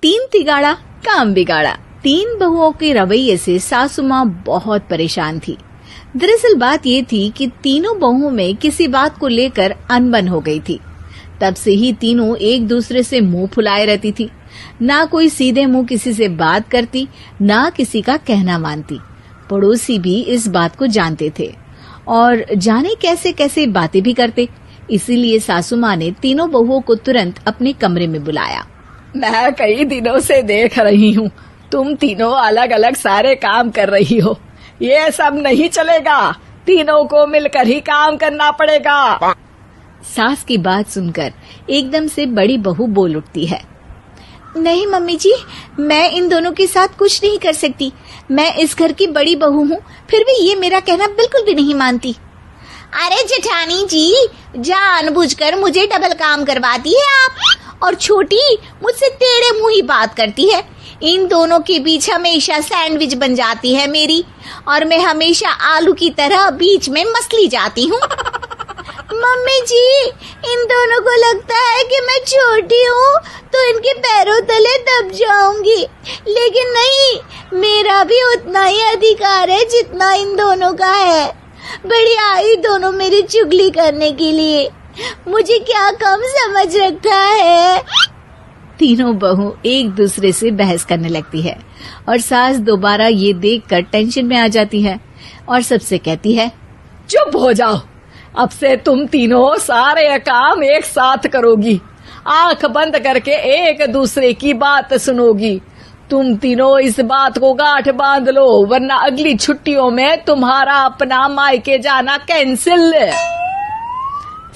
तीन तिगाड़ा काम बिगाड़ा। तीन बहुओं के रवैये से सासू माँ बहुत परेशान थी। दरअसल बात ये थी कि तीनों बहुओं में किसी बात को लेकर अनबन हो गई थी। तब से ही तीनों एक दूसरे से मुंह फुलाए रहती थी। ना कोई सीधे मुंह किसी से बात करती, ना किसी का कहना मानती। पड़ोसी भी इस बात को जानते थे और जाने कैसे कैसे बातें भी करते। इसीलिए सासू माँ ने तीनों बहुओं को तुरंत अपने कमरे में बुलाया। मैं कई दिनों से देख रही हूँ, तुम तीनों अलग अलग सारे काम कर रही हो। ये सब नहीं चलेगा, तीनों को मिलकर ही काम करना पड़ेगा। सास की बात सुनकर एकदम से बड़ी बहू बोल उठती है। नहीं मम्मी जी, मैं इन दोनों के साथ कुछ नहीं कर सकती। मैं इस घर की बड़ी बहू हूँ, फिर भी ये मेरा कहना बिल्कुल भी नहीं मानती। अरे जेठानी जी, जानबूझकर मुझे डबल काम करवाती है आप। और छोटी मुझसे टेढ़े मुंह ही बात करती है। इन दोनों के बीच हमेशा सैंडविच बन जाती है मेरी, और मैं हमेशा आलू की तरह बीच में मसली जाती हूँ। मम्मी जी, इन दोनों को लगता है कि मैं छोटी हूँ तो इनके पैरों तले दब जाऊंगी, लेकिन नहीं, मेरा भी उतना ही अधिकार है जितना इन दोनों का है। बढ़िया ही दोनों मेरी चुगली करने के लिए, मुझे क्या कम समझ रखा है। तीनों बहू एक दूसरे से बहस करने लगती है और सास दोबारा ये देखकर टेंशन में आ जाती है और सबसे कहती है, चुप हो जाओ, अब से तुम तीनों सारे काम एक साथ करोगी। आंख बंद करके एक दूसरे की बात सुनोगी। तुम तीनों इस बात को गांठ बांध लो, वरना अगली छुट्टियों में तुम्हारा अपना मायके जाना कैंसिल।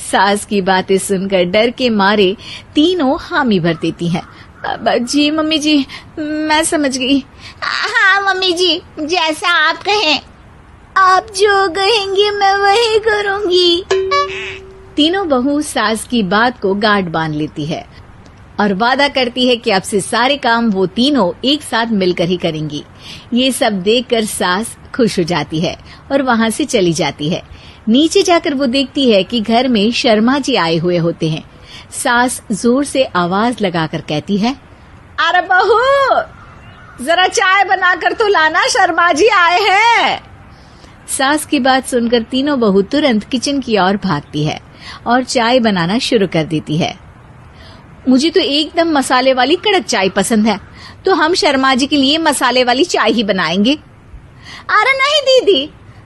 सास की बातें सुनकर डर के मारे तीनों हामी भर देती हैं। जी मम्मी जी, मैं समझ गई। हाँ मम्मी जी, जैसा आप कहें। आप जो कहेंगी मैं वही करूंगी। तीनों बहू सास की बात को गांठ बांध लेती है और वादा करती है कि अब से सारे काम वो तीनों एक साथ मिलकर ही करेंगी। ये सब देखकर सास खुश हो जाती है और वहाँ से चली जाती है। नीचे जाकर वो देखती है कि घर में शर्मा जी आए हुए होते हैं। सास जोर से आवाज लगाकर कहती है, अरे बहू, जरा चाय बनाकर तो लाना, शर्मा जी आए हैं। सास की बात सुनकर तीनों बहू तुरंत किचन की ओर भागती है और चाय बनाना शुरू कर देती है। मुझे तो एकदम मसाले वाली कड़क चाय पसंद है, तो हम शर्मा जी के लिए मसाले वाली चाय ही बनाएंगे। अरे नहीं दीदी,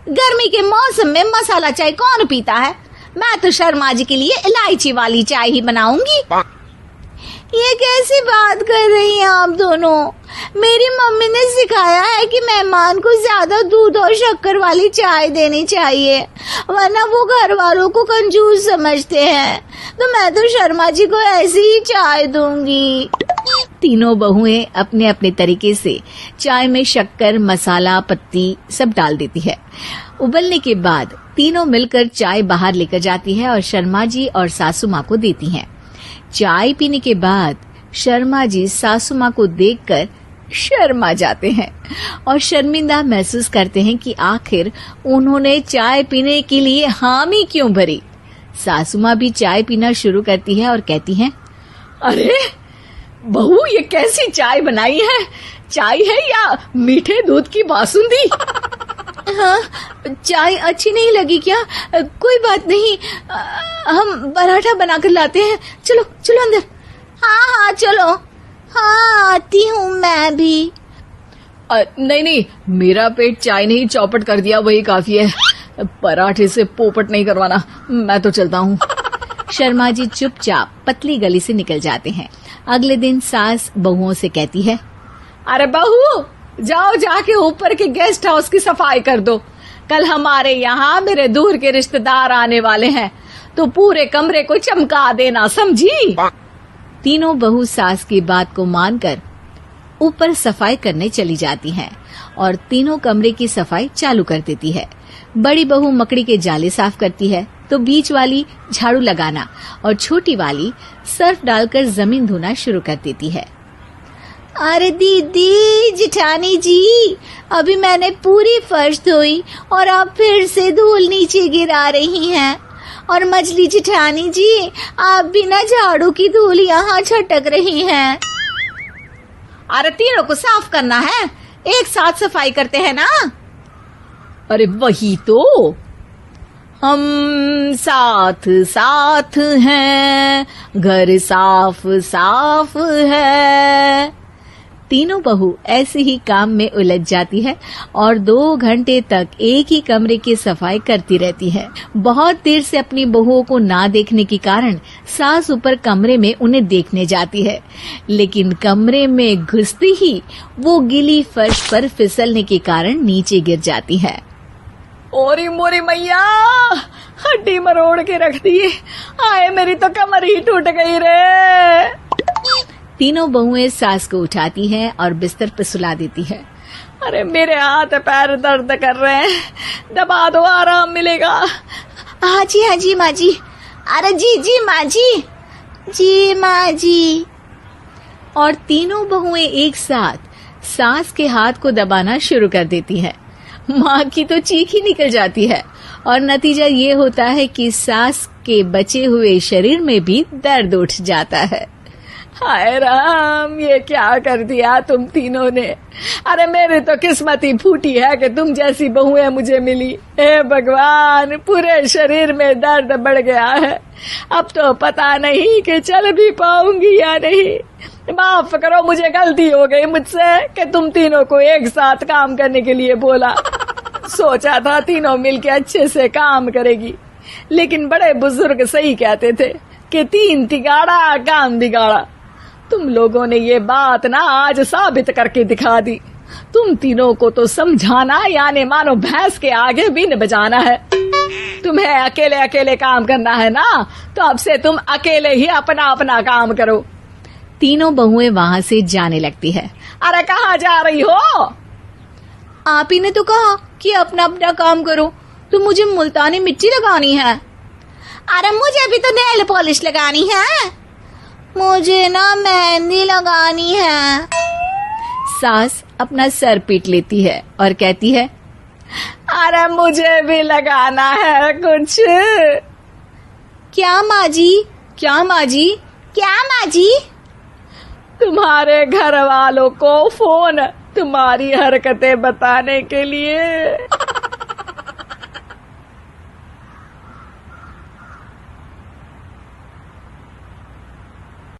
गर्मी के मौसम में मसाला चाय कौन पीता है? मैं तो शर्मा जी के लिए इलायची वाली चाय ही बनाऊंगी। ये कैसी बात कर रही हैं आप दोनों? मेरी मम्मी ने सिखाया है कि मेहमान को ज्यादा दूध और शक्कर वाली चाय देनी चाहिए, वरना वो घर वालों को कंजूस समझते हैं। तो मैं तो शर्मा जी को ऐसी ही चाय दूंगी। तीनों बहुएं अपने अपने तरीके से चाय में शक्कर, मसाला, पत्ती सब डाल देती है। उबलने के बाद तीनों मिलकर चाय बाहर लेकर जाती है और शर्मा जी और सासू माँ को देती हैं। चाय पीने के बाद शर्मा जी सासू माँ को देखकर शर्मा जाते हैं और शर्मिंदा महसूस करते हैं कि आखिर उन्होंने चाय पीने के लिए हामी क्यों भरी। सासू माँ भी चाय पीना शुरू करती है और कहती हैं, अरे बहू, ये कैसी चाय बनाई है? चाय है या मीठे दूध की बासुंदी? हाँ, चाय अच्छी नहीं लगी क्या? कोई बात नहीं, हम पराठा बनाकर लाते हैं। चलो चलो अंदर। हाँ हाँ चलो। हाँ आती हूँ मैं भी। नहीं नहीं, मेरा पेट चाय ने ही चौपट कर दिया, वही काफी है। पराठे से पोपट नहीं करवाना, मैं तो चलता हूँ। शर्मा जी चुपचाप पतली गली से निकल जाते हैं। अगले दिन सास बहुओं से कहती है, अरे बहू, जाओ जाके ऊपर के गेस्ट हाउस की सफाई कर दो। कल हमारे यहाँ मेरे दूर के रिश्तेदार आने वाले हैं, तो पूरे कमरे को चमका देना, समझी? तीनों बहू सास की बात को मानकर ऊपर सफाई करने चली जाती हैं और तीनों कमरे की सफाई चालू कर देती है। बड़ी बहू मकड़ी के जाले साफ करती है, तो बीच वाली झाड़ू लगाना और छोटी वाली सर्फ डालकर जमीन धोना शुरू कर देती है। अरे दीदी, जेठानी जी, अभी मैंने पूरी फर्श धोई और आप फिर से धूल नीचे गिरा रही हैं। और मछली जेठानी जी, आप बिना झाड़ू की धूल यहाँ छटक रही हैं। अरे तीनों को साफ करना है, एक साथ सफाई करते हैं ना। अरे वही तो, हम साथ साथ हैं, घर साफ साफ है। तीनों बहू ऐसे ही काम में उलझ जाती है और 2 घंटे तक एक ही कमरे की सफाई करती रहती है। बहुत देर से अपनी बहुओं को ना देखने के कारण सास ऊपर कमरे में उन्हें देखने जाती है, लेकिन कमरे में घुसते ही वो गीली फर्श पर फिसलने के कारण नीचे गिर जाती है। ओरी मोरी मैया, हड्डी मरोड़ के रख दी। आए मेरी तो कमर ही टूट गई रे। तीनों बहुएं सास को उठाती हैं और बिस्तर पर सुला देती है। अरे मेरे हाथ पैर दर्द कर रहे हैं, दबा दो, आराम मिलेगा। हाँ जी माँ जी। अरे जी माँ जी माँ जी। और तीनों बहुएं एक साथ सास के हाथ को दबाना शुरू कर देती हैं। माँ की तो चीख ही निकल जाती है और नतीजा ये होता है कि सास के बचे हुए शरीर में भी दर्द उठ जाता है। हाय राम, ये क्या कर दिया तुम तीनों ने। अरे मेरी तो किस्मत ही फूटी है कि तुम जैसी बहुएं मुझे मिली। हे भगवान, पूरे शरीर में दर्द बढ़ गया है। अब तो पता नहीं कि चल भी पाऊंगी या नहीं। माफ करो, मुझे गलती हो गई मुझसे कि तुम तीनों को एक साथ काम करने के लिए बोला। सोचा था तीनों मिलके अच्छे से काम करेगी, लेकिन बड़े बुजुर्ग सही कहते थे कि 3 तिगाड़ा काम बिगाड़ा। तुम लोगों ने ये बात ना आज साबित करके दिखा दी। तुम तीनों को तो समझाना यानी मानो भैंस के आगे बीन बजाना है। तुम्हें अकेले अकेले काम करना है ना, तो अब से तुम अकेले ही अपना अपना काम करो। तीनों बहुएं वहाँ से जाने लगती है। अरे कहाँ जा रही हो? आप ही ने तो कहा कि अपना अपना काम करो, तो मुझे मुल्तानी मिट्टी लगानी है। अरे मुझे भी तो नेल पॉलिश लगानी है, मुझे ना मेहंदी लगानी है। सास अपना सर पीट लेती है और कहती है, अरे मुझे भी लगाना है कुछ। क्या माँ जी? क्या माँ जी? क्या माँ जी? तुम्हारे घर वालों को फोन तुम्हारी हरकतें बताने के लिए।